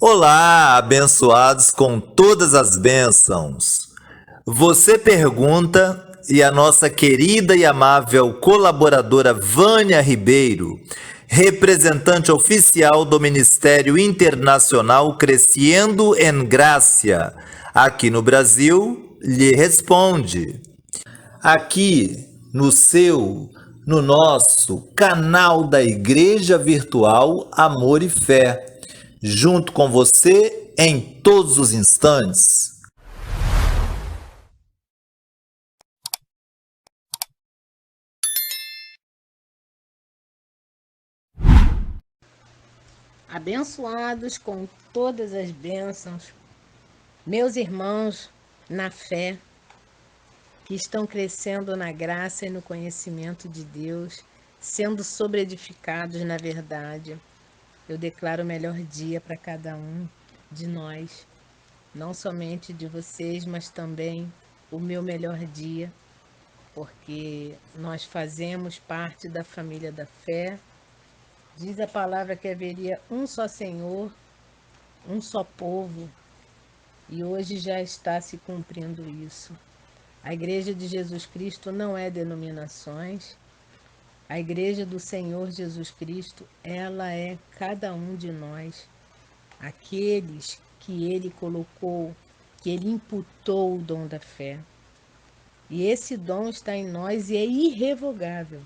Olá, abençoados com todas as bênçãos. Você pergunta e a nossa querida e amável colaboradora Vânia Ribeiro, representante oficial do Ministério Internacional Crescendo em Gracia, aqui no Brasil, lhe responde. Aqui no nosso canal da Igreja Virtual Amor e Fé, junto com você em todos os instantes. Abençoados com todas as bênçãos, meus irmãos na fé, que estão crescendo na graça e no conhecimento de Deus, sendo sobreedificados na verdade. Eu declaro o melhor dia para cada um de nós, não somente de vocês, mas também o meu melhor dia, porque nós fazemos parte da família da fé. Diz a palavra que haveria um só Senhor, um só povo, e hoje já está se cumprindo isso. A Igreja de Jesus Cristo não é denominações. A Igreja do Senhor Jesus Cristo, ela é cada um de nós, aqueles que Ele colocou, que Ele imputou o dom da fé. E esse dom está em nós e é irrevogável.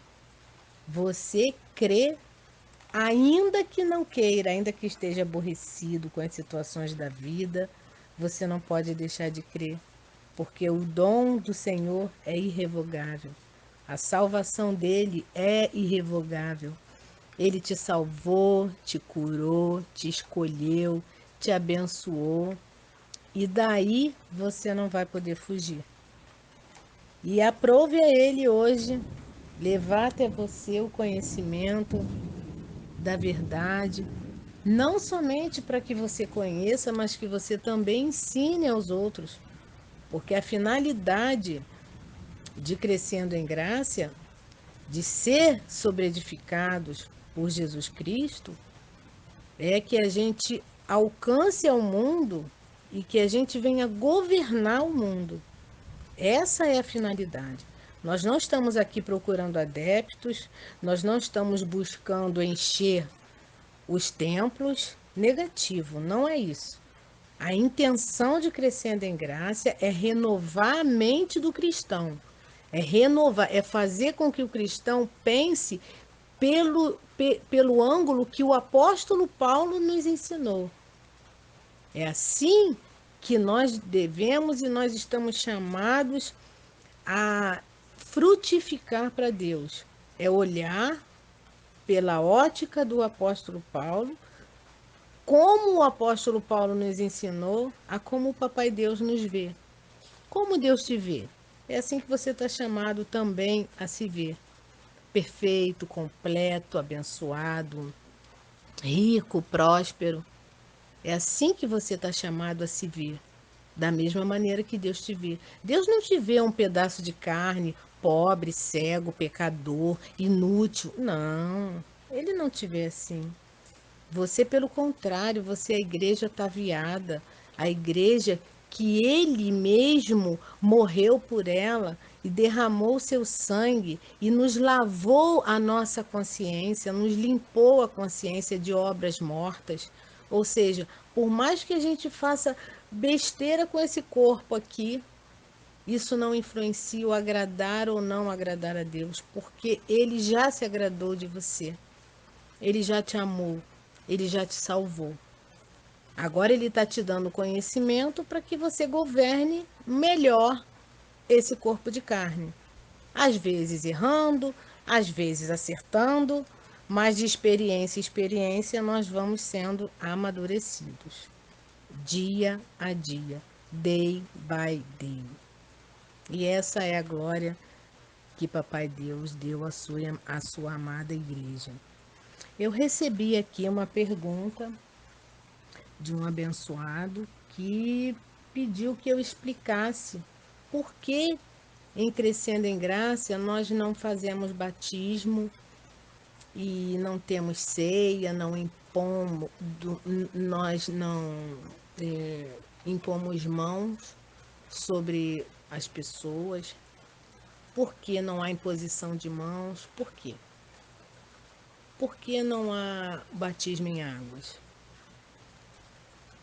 Você crê, ainda que não queira, ainda que esteja aborrecido com as situações da vida, você não pode deixar de crer, porque o dom do Senhor é irrevogável. A salvação dele é irrevogável. Ele te salvou, te curou, te escolheu, te abençoou, e daí você não vai poder fugir. E aprove a ele hoje levar até você o conhecimento da verdade, não somente para que você conheça, mas que você também ensine aos outros, porque a finalidade de crescendo em graça, de ser sobreedificados por Jesus Cristo, é que a gente alcance ao mundo e que a gente venha governar o mundo. Essa é a finalidade. Nós não estamos aqui procurando adeptos, nós não estamos buscando encher os templos. Negativo, não é isso. A intenção de Crescendo em Graça é renovar a mente do cristão. É renovar, é fazer com que o cristão pense pelo ângulo que o apóstolo Paulo nos ensinou. É assim que nós devemos e nós estamos chamados a frutificar para Deus. É olhar pela ótica do apóstolo Paulo, como o apóstolo Paulo nos ensinou, a como o Papai Deus nos vê. Como Deus te vê? É assim que você está chamado também a se ver. Perfeito, completo, abençoado, rico, próspero. É assim que você está chamado a se ver. Da mesma maneira que Deus te vê. Deus não te vê um pedaço de carne, pobre, cego, pecador, inútil. Não, Ele não te vê assim. Você, pelo contrário, você é a igreja ataviada, a igreja que Ele mesmo morreu por ela e derramou seu sangue e nos lavou a nossa consciência, nos limpou a consciência de obras mortas. Ou seja, por mais que a gente faça besteira com esse corpo aqui, isso não influencia o agradar ou não agradar a Deus, porque Ele já se agradou de você. Ele já te amou, ele já te salvou. Agora ele está te dando conhecimento para que você governe melhor esse corpo de carne. Às vezes errando, às vezes acertando, mas de experiência em experiência nós vamos sendo amadurecidos. Dia a dia, day by day. E essa é a glória que Papai Deus deu à sua amada igreja. Eu recebi aqui uma pergunta de um abençoado que pediu que eu explicasse por que em Crescendo em Graça nós não fazemos batismo e não temos ceia, impomos mãos sobre as pessoas. Por que não há imposição de mãos? Por quê? Por que não há batismo em águas?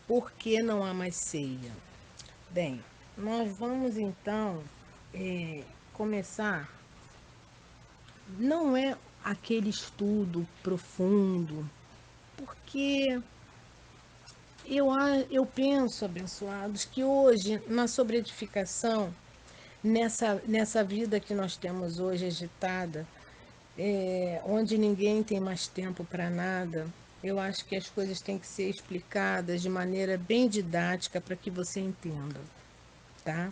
Por que não há mais ceia? Bem, nós vamos então começar. Não é aquele estudo profundo, porque eu penso, abençoados, que hoje, na sobreedificação, nessa vida que nós temos hoje agitada, onde ninguém tem mais tempo para nada, eu acho que as coisas têm que ser explicadas de maneira bem didática para que você entenda, tá?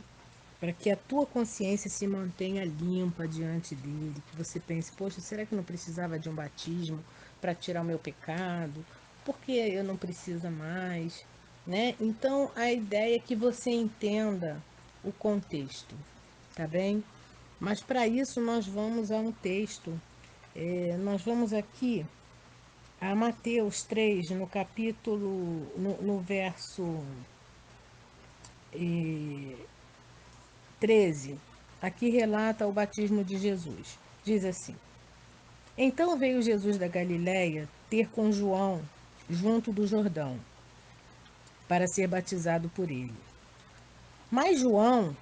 Para que a tua consciência se mantenha limpa diante dele, que você pense, poxa, será que eu não precisava de um batismo para tirar o meu pecado? Por que eu não preciso mais? Né? Então, a ideia é que você entenda o contexto, tá bem? Mas para isso nós vamos a um texto. Nós vamos aqui a Mateus 3, no capítulo, no verso 13. Aqui relata o batismo de Jesus. Diz assim: Então veio Jesus da Galiléia ter com João junto do Jordão, para ser batizado por ele. Mas João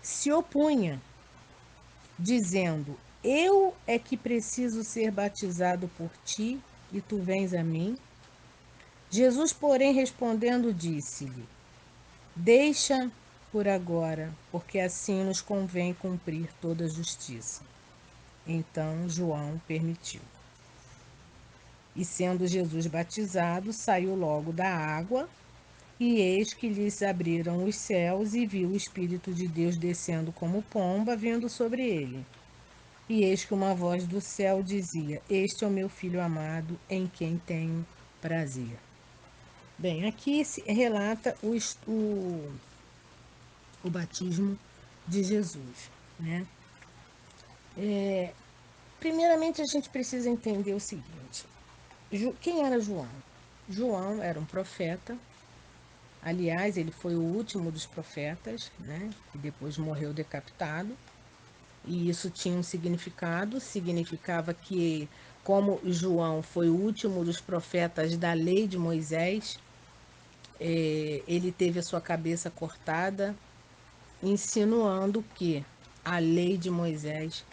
se opunha, dizendo: Eu é que preciso ser batizado por ti, e tu vens a mim? Jesus, porém, respondendo, disse-lhe: Deixa por agora, porque assim nos convém cumprir toda a justiça. Então João permitiu. E sendo Jesus batizado, saiu logo da água, e eis que lhes abriram os céus, e viu o Espírito de Deus descendo como pomba, vindo sobre ele. E eis que uma voz do céu dizia: Este é o meu filho amado, em quem tenho prazer. Bem, aqui se relata o batismo de Jesus, né? Primeiramente, a gente precisa entender o seguinte: quem era João? João era um profeta. Aliás, ele foi o último dos profetas, né? E depois morreu decapitado. E isso tinha um significado, significava que, como João foi o último dos profetas da lei de Moisés, ele teve a sua cabeça cortada, insinuando que a lei de Moisés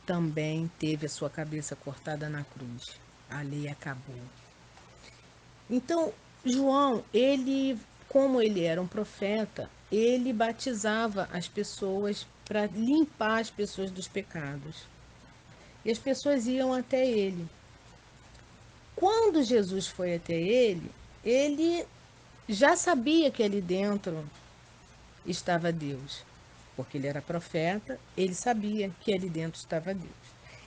também teve a sua cabeça cortada na cruz. A lei acabou. Então, João, como ele era um profeta, ele batizava as pessoas para limpar as pessoas dos pecados. E as pessoas iam até ele. Quando Jesus foi até ele já sabia que ali dentro estava Deus, porque ele era profeta, ele sabia que ali dentro estava Deus.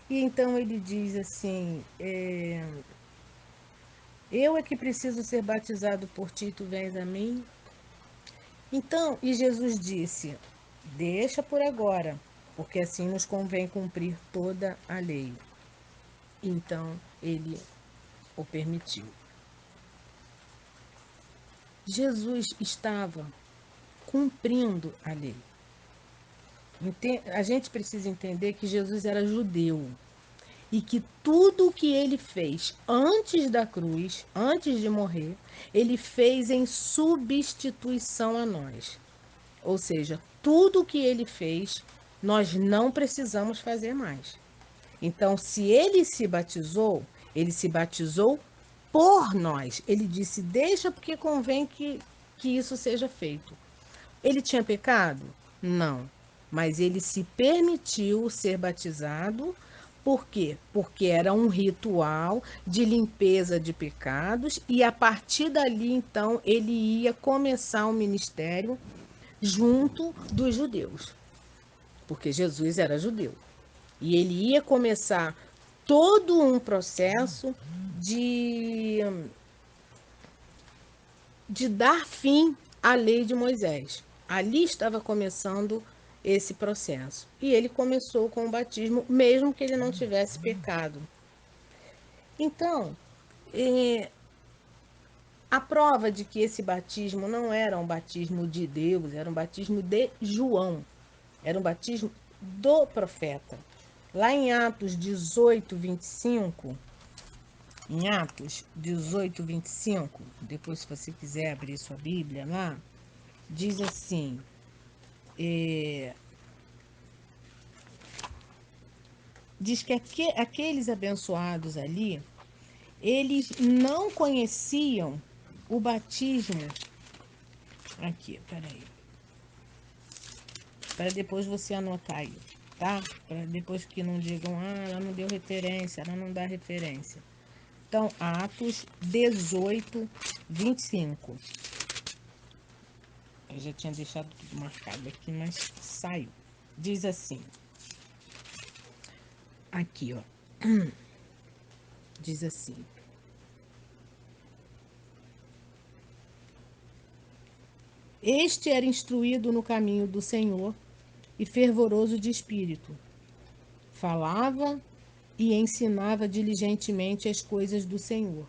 E então ele diz assim: Eu é que preciso ser batizado por ti, tu vens a mim? Então, e Jesus disse: Deixa por agora, porque assim nos convém cumprir toda a lei. Então ele o permitiu. Jesus estava cumprindo a lei. A gente precisa entender que Jesus era judeu e que tudo o que ele fez antes da cruz, antes de morrer, ele fez em substituição a nós. Ou seja, tudo o que ele fez, nós não precisamos fazer mais. Então, se ele se batizou por nós. Ele disse: Deixa porque convém que isso seja feito. Ele tinha pecado? Não. Mas ele se permitiu ser batizado. Por quê? Porque era um ritual de limpeza de pecados e a partir dali, então, ele ia começar o ministério junto dos judeus, porque Jesus era judeu. E ele ia começar todo um processo de, de dar fim à lei de Moisés. Ali estava começando esse processo. E ele começou com o batismo, mesmo que ele não tivesse pecado. Então, A prova de que esse batismo não era um batismo de Deus, era um batismo de João, era um batismo do profeta. Lá em Atos 18, 25, em Atos 18, 25, depois se você quiser abrir sua Bíblia lá, diz assim, diz que aqueles abençoados ali, eles não conheciam o batismo. Aqui, peraí. Para depois você anotar aí, tá? Para depois que não digam, ela não deu referência, ela não dá referência. Então, Atos 18, 25. Eu já tinha deixado tudo marcado aqui, mas saiu. Diz assim. Aqui, ó. Diz assim. Este era instruído no caminho do Senhor e fervoroso de espírito. Falava e ensinava diligentemente as coisas do Senhor.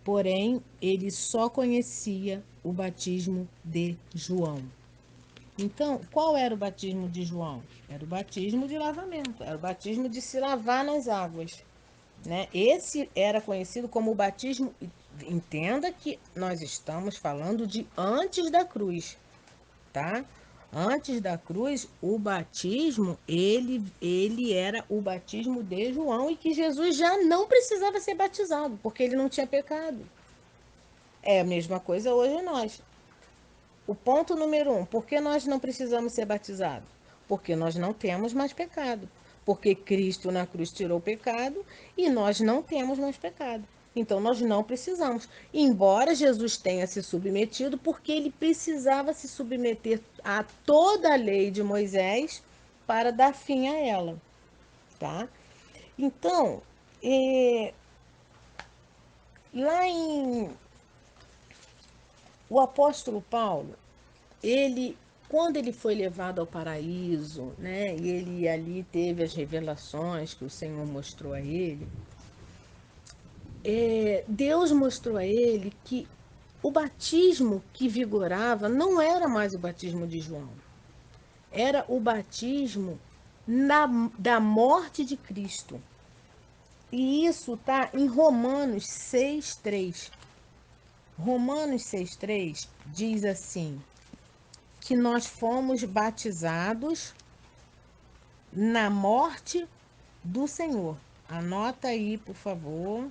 Porém, ele só conhecia o batismo de João. Então, qual era o batismo de João? Era o batismo de lavamento, era o batismo de se lavar nas águas, né? Esse era conhecido como o batismo. Entenda que nós estamos falando de antes da cruz, tá? Antes da cruz, o batismo, ele era o batismo de João e que Jesus já não precisava ser batizado, porque ele não tinha pecado. É a mesma coisa hoje nós. O ponto número 1, por que nós não precisamos ser batizados? Porque nós não temos mais pecado. Porque Cristo na cruz tirou o pecado e nós não temos mais pecado. Então nós não precisamos. Embora Jesus tenha se submetido, porque ele precisava se submeter a toda a lei de Moisés para dar fim a ela. Tá? Então, lá em. O apóstolo Paulo, ele, quando ele foi levado ao paraíso, né, e ele ali teve as revelações que o Senhor mostrou a ele, Deus mostrou a ele que o batismo que vigorava não era mais o batismo de João, era o batismo da morte de Cristo. E isso está em Romanos 6,3. Romanos 6,3 diz assim: que nós fomos batizados na morte do Senhor. Anota aí, por favor,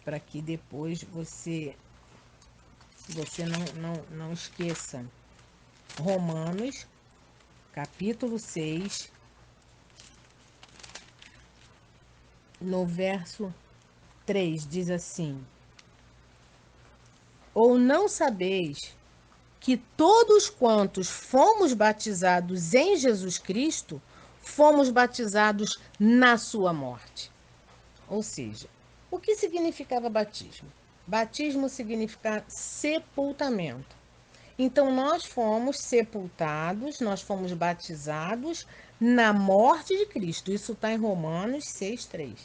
para que depois você não esqueça. Romanos, capítulo 6, no verso 3, diz assim: ou não sabeis que todos quantos fomos batizados em Jesus Cristo, fomos batizados na sua morte. Ou seja, o que significava batismo? Batismo significa sepultamento. Então, nós fomos sepultados, nós fomos batizados na morte de Cristo. Isso está em Romanos 6,3.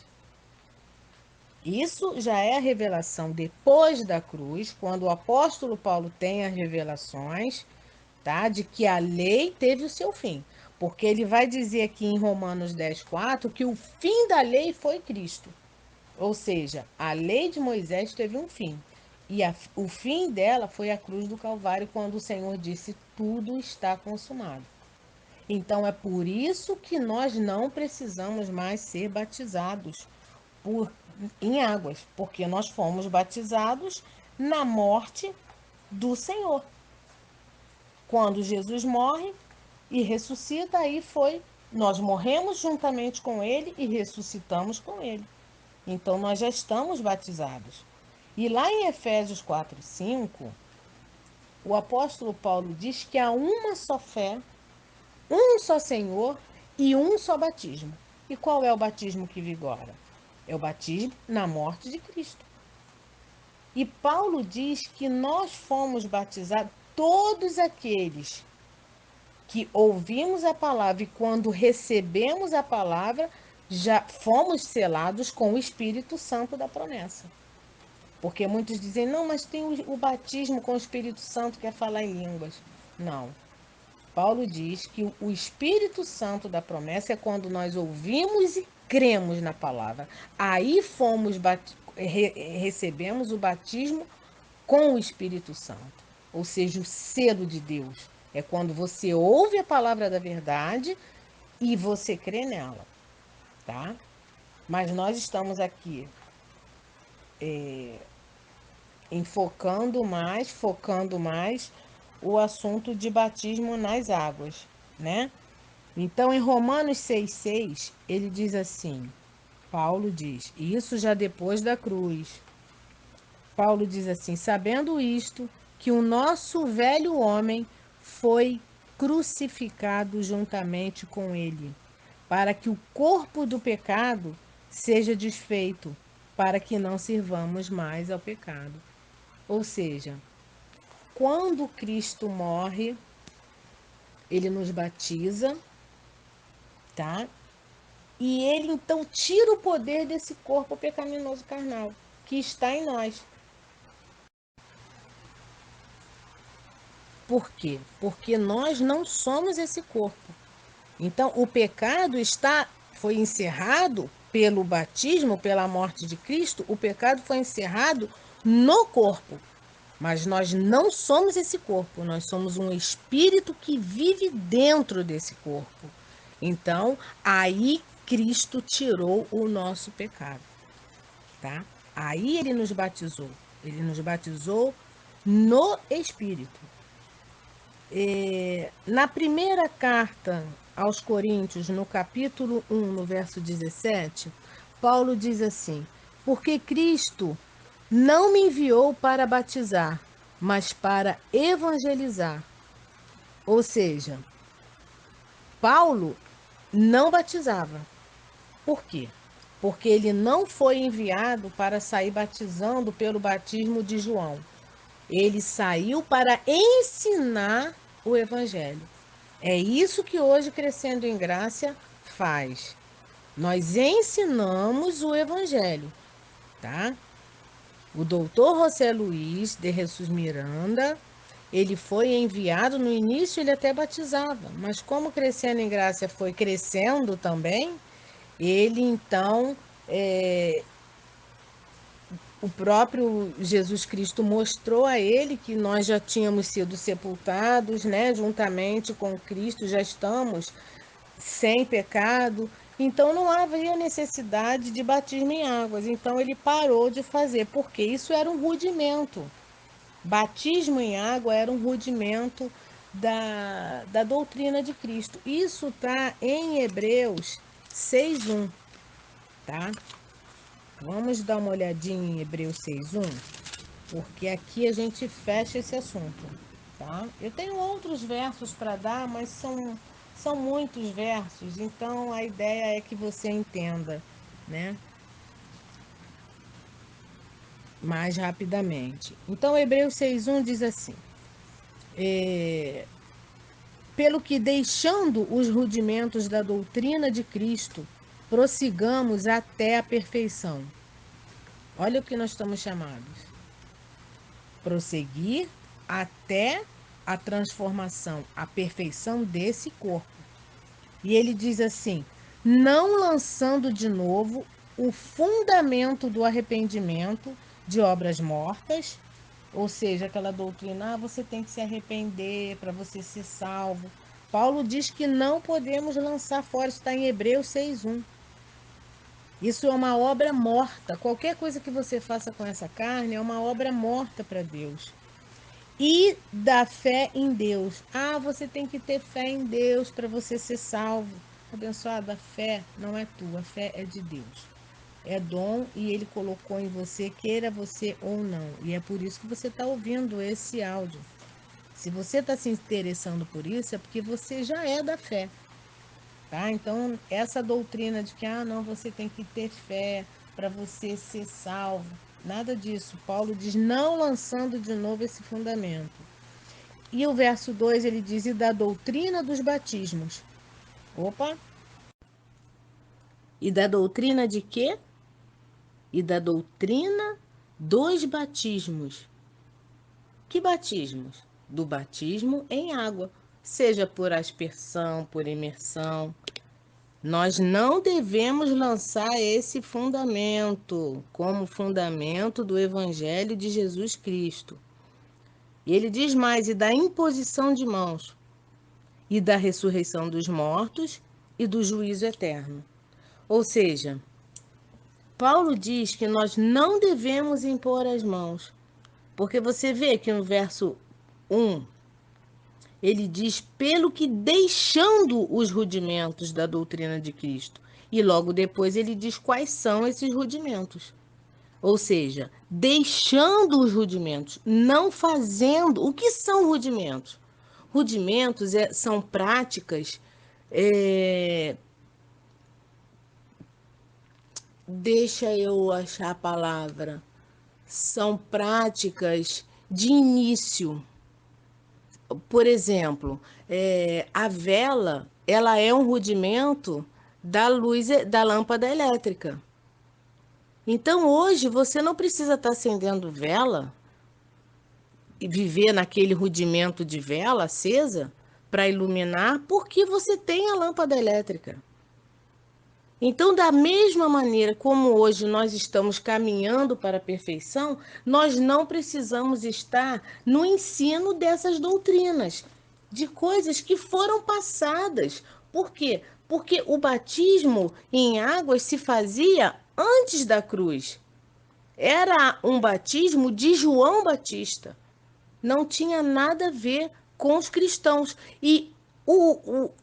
Isso já é a revelação depois da cruz, quando o apóstolo Paulo tem as revelações, tá, de que a lei teve o seu fim. Porque ele vai dizer aqui em Romanos 10,4 que o fim da lei foi Cristo. Ou seja, a lei de Moisés teve um fim. E o fim dela foi a cruz do Calvário, quando o Senhor disse: tudo está consumado. Então é por isso que nós não precisamos mais ser batizados em águas, porque nós fomos batizados na morte do Senhor. Quando Jesus morre e ressuscita, aí foi, nós morremos juntamente com ele e ressuscitamos com ele. Então nós já estamos batizados. E lá em Efésios 4:5, o apóstolo Paulo diz que há uma só fé, um só Senhor e um só batismo. E qual é o batismo que vigora? É o batismo na morte de Cristo. E Paulo diz que nós fomos batizados, todos aqueles que ouvimos a palavra e quando recebemos a palavra, já fomos selados com o Espírito Santo da promessa. Porque muitos dizem, não, mas tem o batismo com o Espírito Santo que é falar em línguas. Não. Paulo diz que o Espírito Santo da promessa é quando nós ouvimos e cremos na palavra. Aí recebemos o batismo com o Espírito Santo, ou seja, o selo de Deus. É quando você ouve a palavra da verdade e você crê nela, tá? Mas nós estamos aqui focando mais o assunto de batismo nas águas, né? Então, em Romanos 6,6, ele diz assim, Paulo diz, isso já depois da cruz. Paulo diz assim, sabendo isto, que o nosso velho homem foi crucificado juntamente com ele, para que o corpo do pecado seja desfeito, para que não sirvamos mais ao pecado. Ou seja, quando Cristo morre, ele nos batiza, tá? E ele então tira o poder desse corpo pecaminoso carnal que está em nós. Por quê? Porque nós não somos esse corpo. Então, o pecado foi encerrado pelo batismo, pela morte de Cristo, o pecado foi encerrado no corpo. Mas nós não somos esse corpo, nós somos um espírito que vive dentro desse corpo. Então, aí Cristo tirou o nosso pecado, tá? Aí ele nos batizou. Ele nos batizou no Espírito. Na primeira carta aos Coríntios, no capítulo 1, no verso 17, Paulo diz assim: porque Cristo não me enviou para batizar, mas para evangelizar. Ou seja, Paulo não batizava. Por quê? Porque ele não foi enviado para sair batizando pelo batismo de João. Ele saiu para ensinar o evangelho. É isso que hoje Crescendo em Graça faz. Nós ensinamos o evangelho, tá? O doutor José Luiz de Jesus Miranda, ele foi enviado, no início ele até batizava, mas como Crescendo em Graça foi crescendo também, ele então, o próprio Jesus Cristo mostrou a ele que nós já tínhamos sido sepultados, né, juntamente com Cristo, já estamos sem pecado, então não havia necessidade de batismo em águas. Então ele parou de fazer, porque isso era um rudimento. Batismo em água era um rudimento da doutrina de Cristo. Isso está em Hebreus 6,1, tá? Vamos dar uma olhadinha em Hebreus 6,1, porque aqui a gente fecha esse assunto, tá? Eu tenho outros versos para dar, mas são muitos versos, então a ideia é que você entenda, né? Mais rapidamente. Então, Hebreus 6,1 diz assim: pelo que, deixando os rudimentos da doutrina de Cristo, prossigamos até a perfeição. Olha o que nós estamos chamados. Prosseguir até a transformação, a perfeição desse corpo. E ele diz assim: não lançando de novo o fundamento do arrependimento de obras mortas, ou seja, aquela doutrina, você tem que se arrepender para você ser salvo. Paulo diz que não podemos lançar fora, está em Hebreus 6,1. Isso é uma obra morta. Qualquer coisa que você faça com essa carne é uma obra morta para Deus. E da fé em Deus. Ah, você tem que ter fé em Deus para você ser salvo. Abençoado, a fé não é tua, a fé é de Deus. É dom e ele colocou em você, queira você ou não. E é por isso que você está ouvindo esse áudio. Se você está se interessando por isso, é porque você já é da fé. Tá? Então, essa doutrina de que não, você tem que ter fé para você ser salvo. Nada disso. Paulo diz, não lançando de novo esse fundamento. E o verso 2 ele diz, e da doutrina dos batismos. Opa! E da doutrina de quê? E da doutrina 2 batismos. Que batismos? Do batismo em água, seja por aspersão, por imersão. Nós não devemos lançar esse fundamento como fundamento do Evangelho de Jesus Cristo. E ele diz mais: e da imposição de mãos, e da ressurreição dos mortos, e do juízo eterno. Ou seja, Paulo diz que nós não devemos impor as mãos, porque você vê que no verso 1, ele diz: pelo que deixando os rudimentos da doutrina de Cristo. E logo depois ele diz quais são esses rudimentos. Ou seja, deixando os rudimentos, não fazendo. O que são rudimentos? Rudimentos são práticas. Deixa eu achar a palavra. São práticas de início. Por exemplo, a vela, ela é um rudimento da luz da lâmpada elétrica. Então, hoje, você não precisa estar acendendo vela e viver naquele rudimento de vela acesa para iluminar, porque você tem a lâmpada elétrica. Então, da mesma maneira como hoje nós estamos caminhando para a perfeição, nós não precisamos estar no ensino dessas doutrinas, de coisas que foram passadas. Por quê? Porque o batismo em águas se fazia antes da cruz. Era um batismo de João Batista. Não tinha nada a ver com os cristãos. E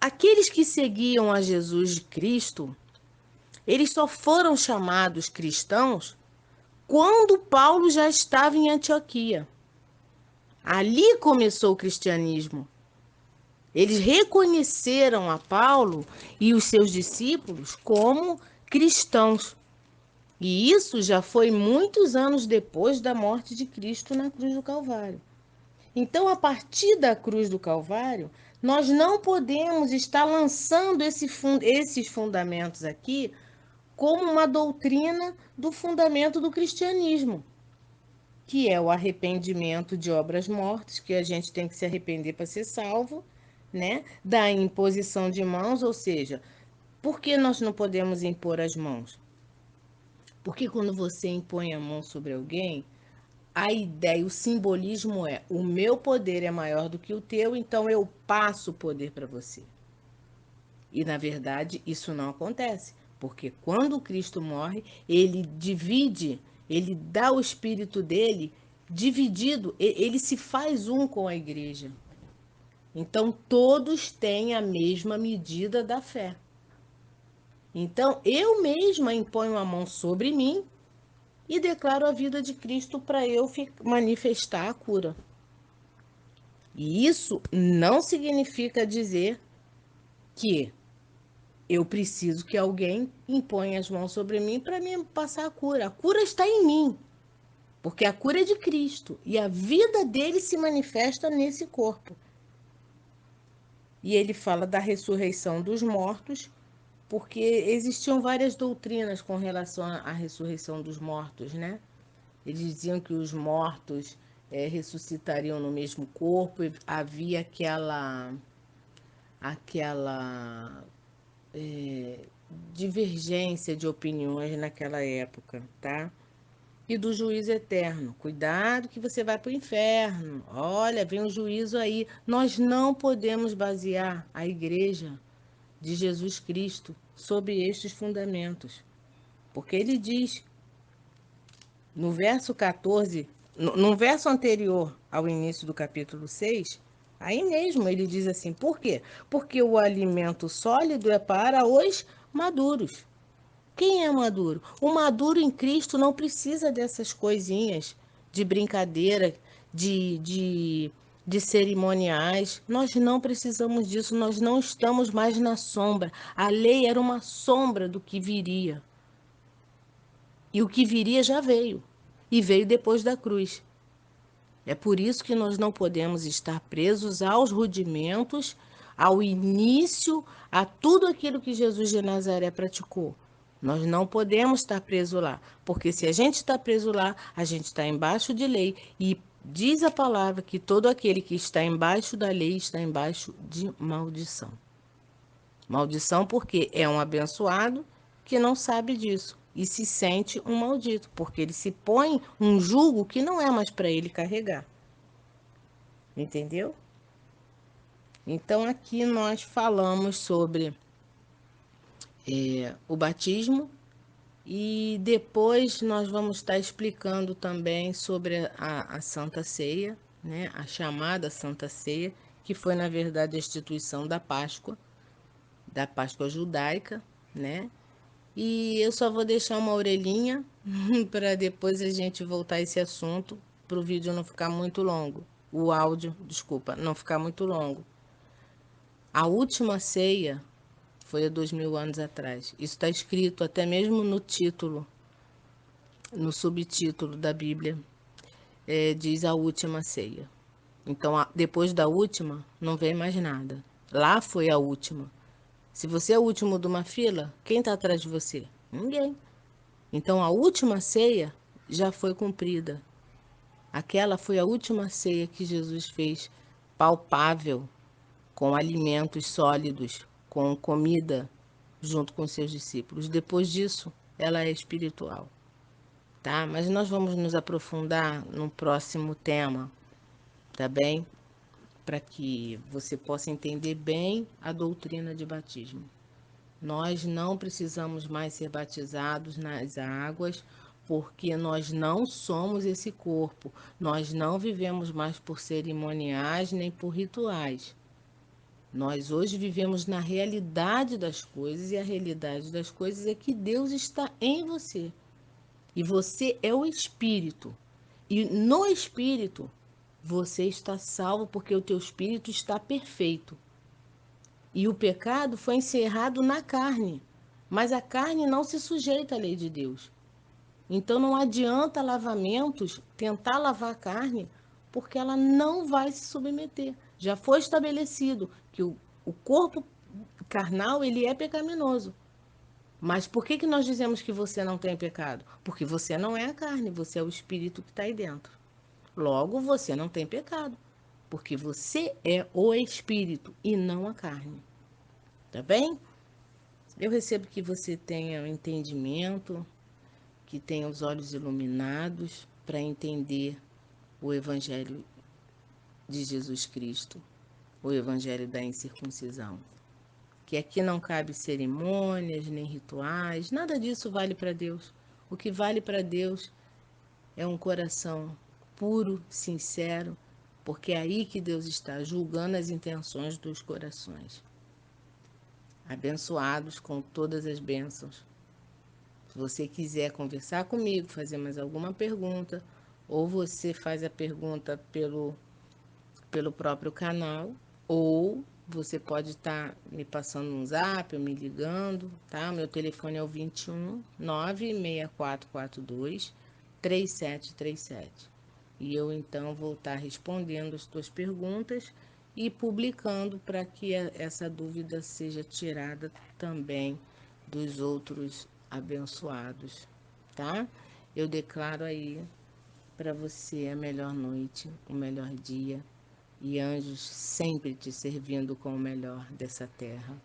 aqueles que seguiam a Jesus Cristo, eles só foram chamados cristãos quando Paulo já estava em Antioquia. Ali começou o cristianismo. Eles reconheceram a Paulo e os seus discípulos como cristãos. E isso já foi muitos anos depois da morte de Cristo na cruz do Calvário. Então, a partir da cruz do Calvário, nós não podemos estar lançando esses fundamentos aqui como uma doutrina do fundamento do cristianismo, que é o arrependimento de obras mortas, que a gente tem que se arrepender para ser salvo, né? Da imposição de mãos, ou seja, por que nós não podemos impor as mãos? Porque quando você impõe a mão sobre alguém, a ideia, o simbolismo é: o meu poder é maior do que o teu, então eu passo o poder para você. E na verdade isso não acontece, porque quando Cristo morre, ele divide, ele dá o espírito dele dividido, ele se faz um com a igreja. Então todos têm a mesma medida da fé. Então eu mesma imponho a mão sobre mim e declaro a vida de Cristo para eu manifestar a cura. E isso não significa dizer que eu preciso que alguém imponha as mãos sobre mim para me passar a cura. A cura está em mim, porque a cura é de Cristo e a vida dele se manifesta nesse corpo. E ele fala da ressurreição dos mortos, porque existiam várias doutrinas com relação à ressurreição dos mortos, né? Eles diziam que os mortos ressuscitariam no mesmo corpo, e havia aquela divergência de opiniões naquela época, tá? E do juízo eterno. Cuidado que você vai para o inferno. Olha, vem um juízo aí. Nós não podemos basear a igreja de Jesus Cristo sobre estes fundamentos. Porque ele diz no verso 14, no verso anterior ao início do capítulo 6, aí mesmo ele diz assim: por quê? Porque o alimento sólido é para os maduros. Quem é maduro? O maduro em Cristo não precisa dessas coisinhas de brincadeira, de cerimoniais. Nós não precisamos disso, nós não estamos mais na sombra. A lei era uma sombra do que viria. E o que viria já veio. E veio depois da cruz. É por isso que nós não podemos estar presos aos rudimentos, ao início, a tudo aquilo que Jesus de Nazaré praticou. Nós não podemos estar preso lá, porque se a gente está preso lá, a gente está embaixo de lei e diz a palavra que todo aquele que está embaixo da lei está embaixo de maldição. Maldição porque é um abençoado que não sabe disso e se sente um maldito, porque ele se põe um jugo que não é mais para ele carregar. Entendeu? Então aqui nós falamos sobre o batismo e depois nós vamos estar explicando também sobre a Santa Ceia, né? A chamada Santa Ceia, que foi na verdade a instituição da Páscoa judaica, né? E eu só vou deixar uma orelhinha para depois a gente voltar a esse assunto, para o vídeo não ficar muito longo. O áudio, desculpa, não ficar muito longo. A última ceia foi há 2000 anos atrás. Isso está escrito até mesmo no título, no subtítulo da Bíblia, diz a última ceia. Então, depois da última, não vem mais nada. Lá foi a última. Se você é o último de uma fila, quem está atrás de você? Ninguém. Então, a última ceia já foi cumprida. Aquela foi a última ceia que Jesus fez palpável, com alimentos sólidos, com comida, junto com seus discípulos. Depois disso, ela é espiritual, tá? Mas nós vamos nos aprofundar no próximo tema, tá bem? Para que você possa entender bem a doutrina de batismo. Nós não precisamos mais ser batizados nas águas, porque nós não somos esse corpo. Nós não vivemos mais por cerimoniais nem por rituais. Nós hoje vivemos na realidade das coisas e a realidade das coisas é que Deus está em você. E você é o Espírito. E no Espírito você está salvo porque o teu espírito está perfeito. E o pecado foi encerrado na carne. Mas a carne não se sujeita à lei de Deus. Então não adianta lavamentos tentar lavar a carne, porque ela não vai se submeter. Já foi estabelecido que o corpo carnal ele é pecaminoso. Mas por que nós dizemos que você não tem pecado? Porque você não é a carne, você é o espírito que está aí dentro. Logo, você não tem pecado, porque você é o espírito e não a carne. Tá bem? Eu recebo que você tenha o entendimento, que tenha os olhos iluminados para entender o Evangelho de Jesus Cristo, o Evangelho da incircuncisão. Que aqui não cabe cerimônias, nem rituais, nada disso vale para Deus. O que vale para Deus é um coração puro, sincero, porque é aí que Deus está julgando as intenções dos corações. Abençoados com todas as bênçãos. Se você quiser conversar comigo, fazer mais alguma pergunta, ou você faz a pergunta pelo próprio canal, ou você pode estar me passando um zap, ou me ligando, tá? Meu telefone é o 21 96442 3737. E eu então vou estar respondendo as tuas perguntas e publicando para que essa dúvida seja tirada também dos outros abençoados, tá? Eu declaro aí para você a melhor noite, o melhor dia e anjos sempre te servindo com o melhor dessa terra.